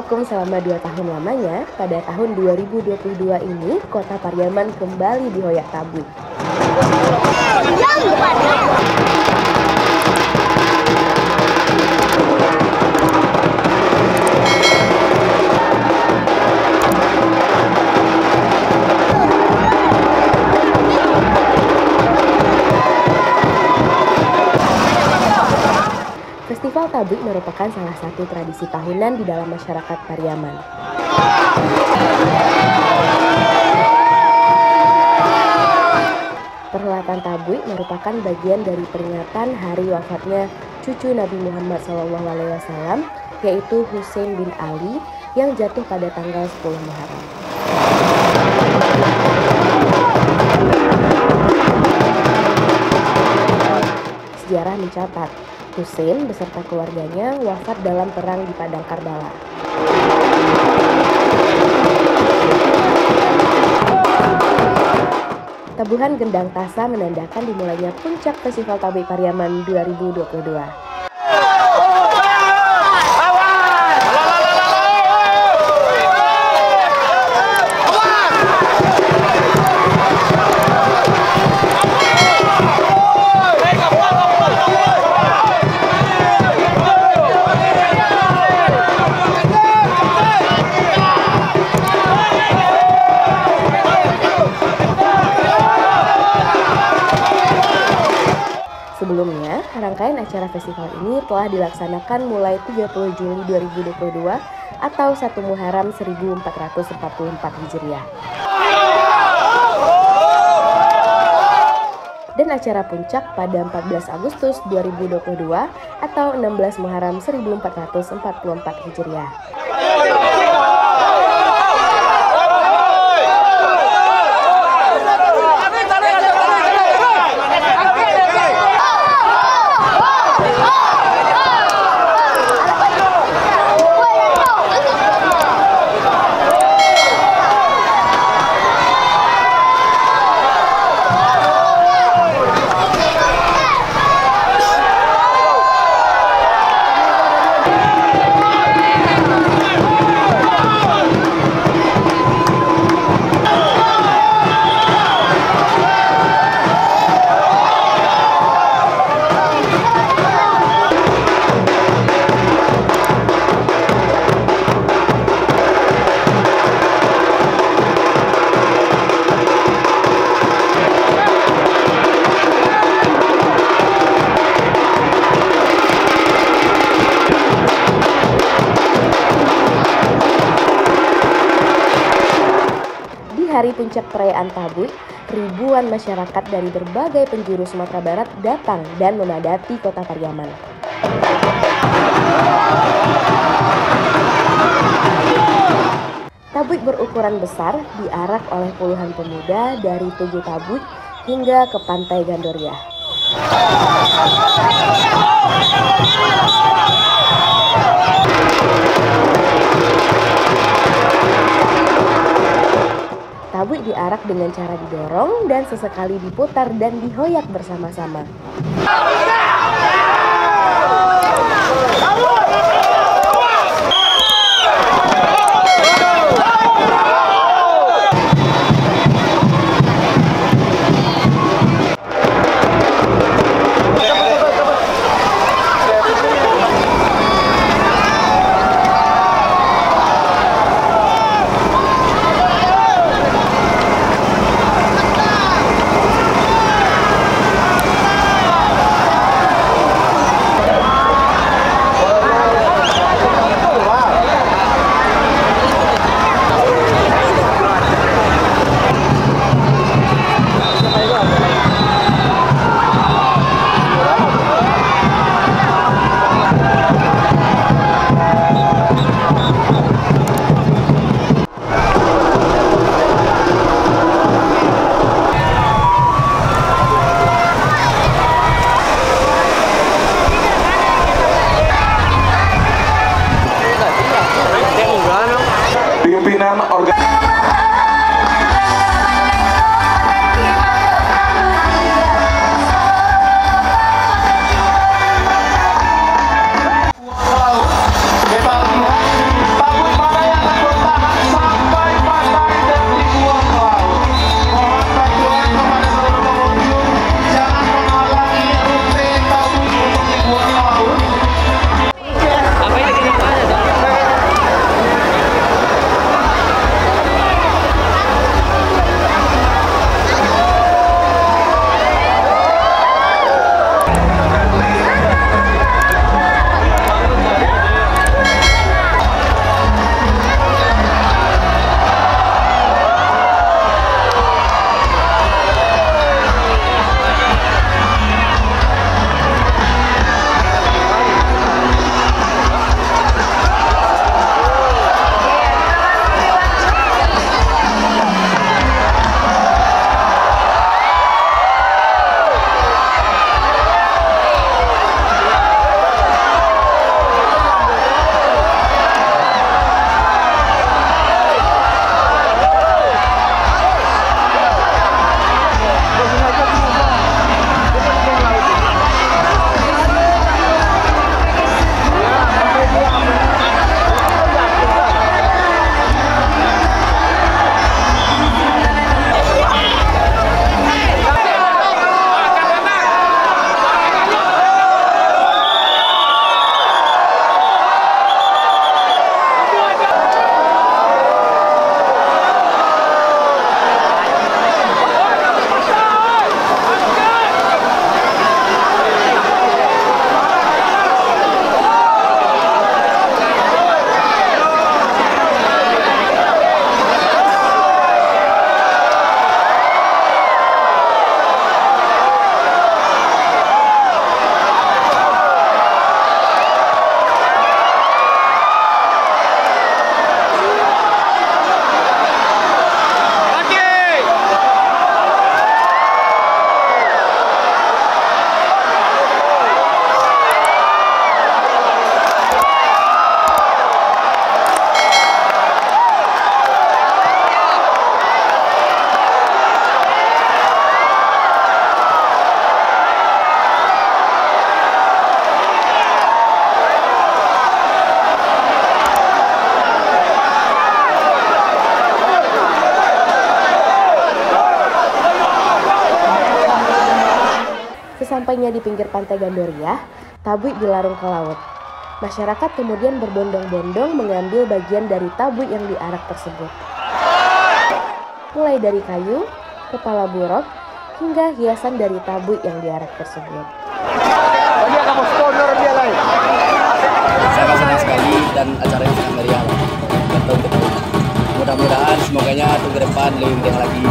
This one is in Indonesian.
vakum selama 2 tahun lamanya, pada tahun 2022 ini Kota Pariaman kembali dihoyak Tablik. Festival Tablik merupakan salah satu tradisi tahunan di dalam masyarakat Pariaman. Perhelatan Tablik merupakan bagian dari peringatan hari wafatnya cucu Nabi Muhammad SAW, yaitu Husain bin Ali, yang jatuh pada tanggal 10 Muharram. Sejarah mencatat, Husain beserta keluarganya wafat dalam perang di Padang Karbala. Tabuhan gendang tasa menandakan dimulainya puncak Festival Tablik Pariaman 2022. Sebelumnya, rangkaian acara festival ini telah dilaksanakan mulai 30 Juli 2022 atau 1 Muharram 1444 Hijriah. Dan acara puncak pada 14 Agustus 2022 atau 16 Muharram 1444 Hijriah. Hari puncak perayaan Tablik, ribuan masyarakat dari berbagai penjuru Sumatera Barat datang dan memadati Kota Pariaman. Tablik berukuran besar diarak oleh puluhan pemuda dari Tugu Tablik hingga ke Pantai Gandoria. Tablik diarak dengan cara didorong dan sesekali diputar dan dihoyak bersama-sama. Sesampainya di pinggir pantai Gandoria, tabuik dilarung ke laut. Masyarakat kemudian berbondong-bondong mengambil bagian dari tabuik yang diarak tersebut. Mulai dari kayu, kepala buruk, hingga hiasan dari tabuik yang diarak tersebut. Sangat senang sekali dan acaranya sangat meriah. Mudah-mudahan semoganya ke depan lebih meriah lagi.